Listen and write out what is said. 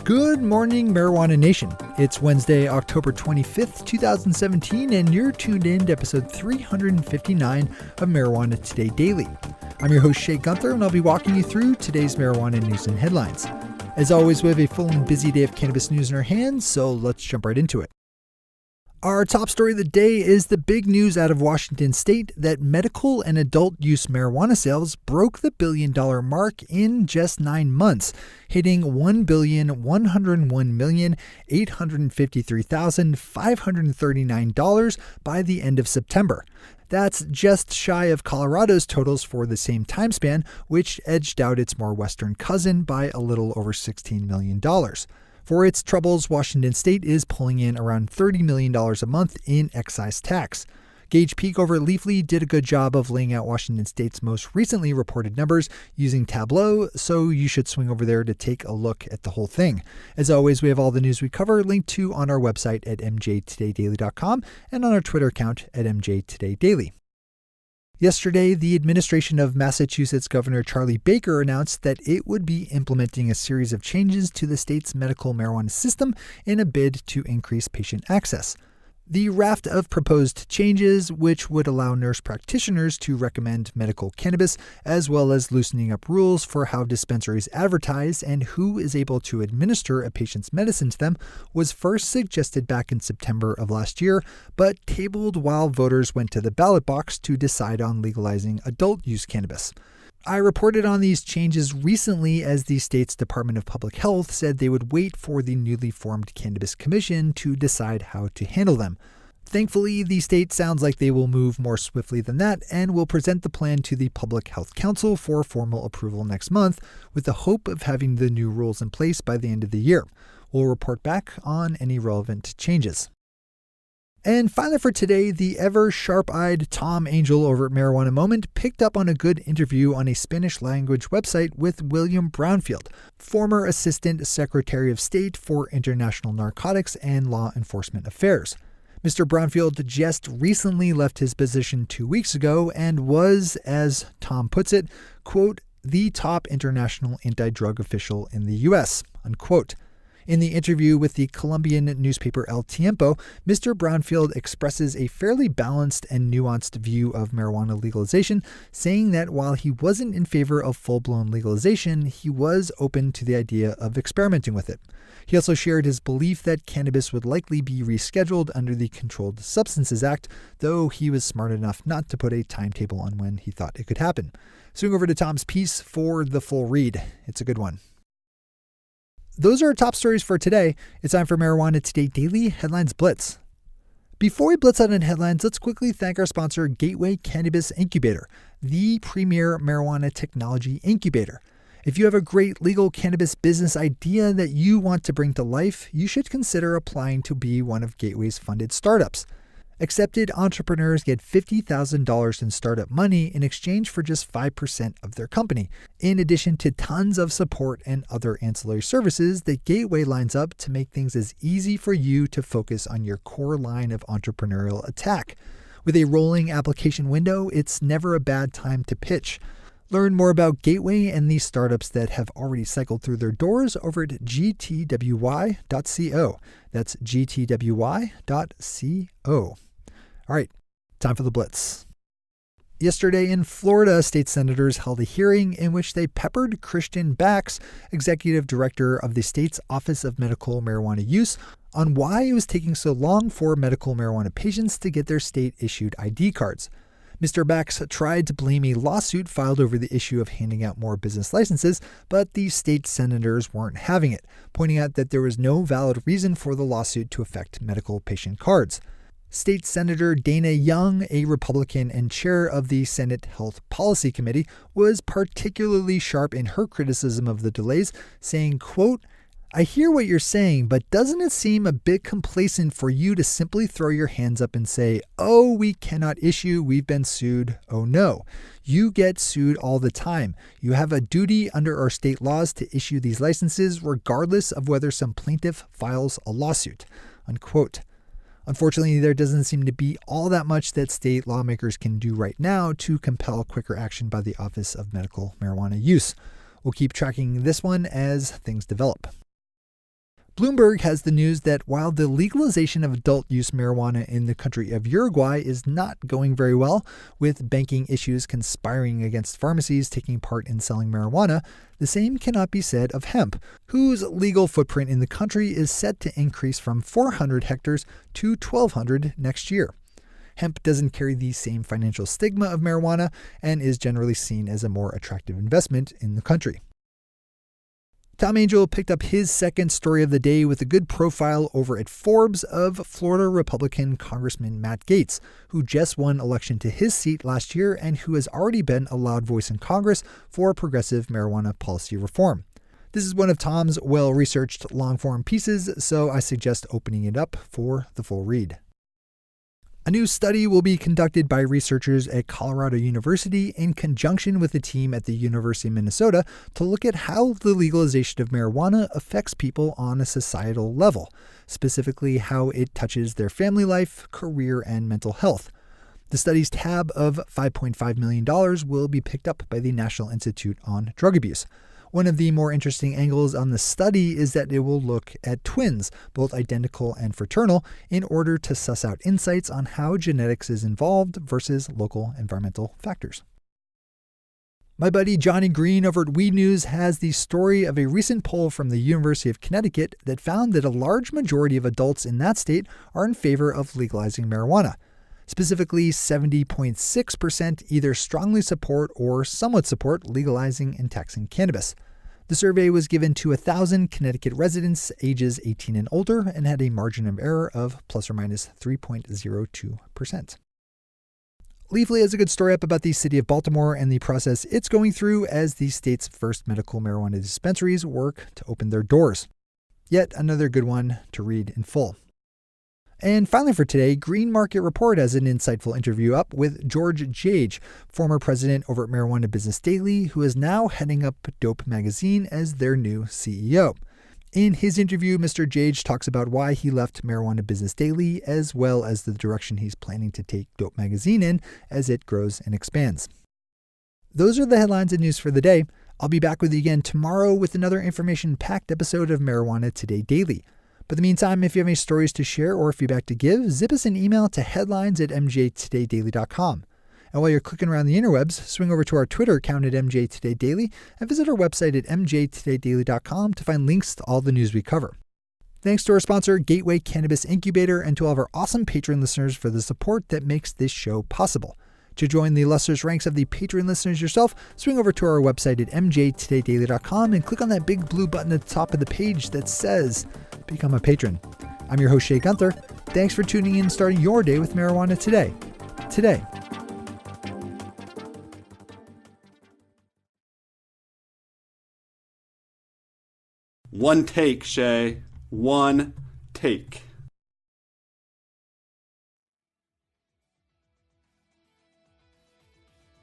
Good morning, Marijuana Nation. It's Wednesday, October 25th, 2017, and you're tuned in to episode 359 of Marijuana Today Daily. I'm your host, Shay Gunther, and I'll be walking you through today's marijuana news and headlines. As always, we have a full and busy day of cannabis news in our hands, so let's jump right into it. Our top story of the day is the big news out of Washington state that medical and adult use marijuana sales broke the $1 billion mark in just 9 months, hitting $1,101,853,539 by the end of September. That's just shy of Colorado's totals for the same time span, which edged out its more western cousin by a little over $16 million. For its troubles, Washington state is pulling in around $30 million a month in excise tax. Gage Peak over at Leafly did a good job of laying out Washington state's most recently reported numbers using Tableau, so you should swing over there to take a look at the whole thing. As always, we have all the news we cover linked to on our website at mjtodaydaily.com and on our Twitter account at mjtodaydaily. Yesterday, the administration of Massachusetts Governor Charlie Baker announced that it would be implementing a series of changes to the state's medical marijuana system in a bid to increase patient access. The raft of proposed changes, which would allow nurse practitioners to recommend medical cannabis, as well as loosening up rules for how dispensaries advertise and who is able to administer a patient's medicine to them, was first suggested back in September of last year, but tabled while voters went to the ballot box to decide on legalizing adult use cannabis. I reported on these changes recently as the state's Department of Public Health said they would wait for the newly formed Cannabis Commission to decide how to handle them. Thankfully, the state sounds like they will move more swiftly than that and will present the plan to the Public Health Council for formal approval next month, with the hope of having the new rules in place by the end of the year. We'll report back on any relevant changes. And finally for today, the ever sharp-eyed Tom Angel over at Marijuana Moment picked up on a good interview on a Spanish-language website with William Brownfield, former Assistant Secretary of State for International Narcotics and Law Enforcement Affairs. Mr. Brownfield just recently left his position 2 weeks ago and was, as Tom puts it, quote, the top international anti-drug official in the U.S., unquote. In the interview with the Colombian newspaper El Tiempo, Mr. Brownfield expresses a fairly balanced and nuanced view of marijuana legalization, saying that while he wasn't in favor of full-blown legalization, he was open to the idea of experimenting with it. He also shared his belief that cannabis would likely be rescheduled under the Controlled Substances Act, though he was smart enough not to put a timetable on when he thought it could happen. Swing over to Tom's piece for the full read. It's a good one. Those are our top stories for today. It's time for Marijuana Today Daily Headlines Blitz. Before we blitz out in headlines, let's quickly thank our sponsor, Gateway Cannabis Incubator, the premier marijuana technology incubator. If you have a great legal cannabis business idea that you want to bring to life, you should consider applying to be one of Gateway's funded startups. Accepted entrepreneurs get $50,000 in startup money in exchange for just 5% of their company, in addition to tons of support and other ancillary services that Gateway lines up to make things as easy for you to focus on your core line of entrepreneurial attack. With a rolling application window, it's never a bad time to pitch. Learn more about Gateway and these startups that have already cycled through their doors over at gtwy.co. That's gtwy.co. All right, time for the blitz. Yesterday in Florida, state senators held a hearing in which they peppered Christian Bax, executive director of the state's Office of Medical Marijuana Use, on why it was taking so long for medical marijuana patients to get their state-issued ID cards. Mr. Bax tried to blame a lawsuit filed over the issue of handing out more business licenses, but the state senators weren't having it, pointing out that there was no valid reason for the lawsuit to affect medical patient cards. State Senator Dana Young, a Republican and chair of the Senate Health Policy Committee, was particularly sharp in her criticism of the delays, saying, quote, I hear what you're saying, but doesn't it seem a bit complacent for you to simply throw your hands up and say, oh, we cannot issue, we've been sued, oh no. You get sued all the time. You have a duty under our state laws to issue these licenses regardless of whether some plaintiff files a lawsuit, unquote. Unfortunately, there doesn't seem to be all that much that state lawmakers can do right now to compel quicker action by the Office of Medical Marijuana Use. We'll keep tracking this one as things develop. Bloomberg has the news that while the legalization of adult-use marijuana in the country of Uruguay is not going very well, with banking issues conspiring against pharmacies taking part in selling marijuana, the same cannot be said of hemp, whose legal footprint in the country is set to increase from 400 hectares to 1,200 next year. Hemp doesn't carry the same financial stigma of marijuana and is generally seen as a more attractive investment in the country. Tom Angel picked up his second story of the day with a good profile over at Forbes of Florida Republican Congressman Matt Gaetz, who just won election to his seat last year and who has already been a loud voice in Congress for progressive marijuana policy reform. This is one of Tom's well-researched long-form pieces, so I suggest opening it up for the full read. A new study will be conducted by researchers at Colorado University in conjunction with a team at the University of Minnesota to look at how the legalization of marijuana affects people on a societal level, specifically how it touches their family life, career, and mental health. The study's tab of $5.5 million will be picked up by the National Institute on Drug Abuse. One of the more interesting angles on the study is that it will look at twins, both identical and fraternal, in order to suss out insights on how genetics is involved versus local environmental factors. My buddy Johnny Green over at Weed News has the story of a recent poll from the University of Connecticut that found that a large majority of adults in that state are in favor of legalizing marijuana. Specifically, 70.6% either strongly support or somewhat support legalizing and taxing cannabis. The survey was given to 1,000 Connecticut residents ages 18 and older and had a margin of error of plus or minus 3.02%. Leafly has a good story up about the city of Baltimore and the process it's going through as the state's first medical marijuana dispensaries work to open their doors. Yet another good one to read in full. And finally for today, Green Market Report has an insightful interview up with George Jage, former president over at Marijuana Business Daily, who is now heading up Dope Magazine as their new CEO. In his interview, Mr. Jage talks about why he left Marijuana Business Daily, as well as the direction he's planning to take Dope Magazine in as it grows and expands. Those are the headlines and news for the day. I'll be back with you again tomorrow with another information-packed episode of Marijuana Today Daily. But in the meantime, if you have any stories to share or feedback to give, zip us an email to headlines@mjtodaydaily.com. And while you're clicking around the interwebs, swing over to our Twitter account at mjtodaydaily and visit our website at mjtodaydaily.com to find links to all the news we cover. Thanks to our sponsor, Gateway Cannabis Incubator, and to all of our awesome Patreon listeners for the support that makes this show possible. To join the illustrious ranks of the Patreon listeners yourself, swing over to our website at mjtodaydaily.com and click on that big blue button at the top of the page that says Become a Patron. I'm your host, Shay Gunther. Thanks for tuning in and starting your day with Marijuana Today. One take, Shay. One take.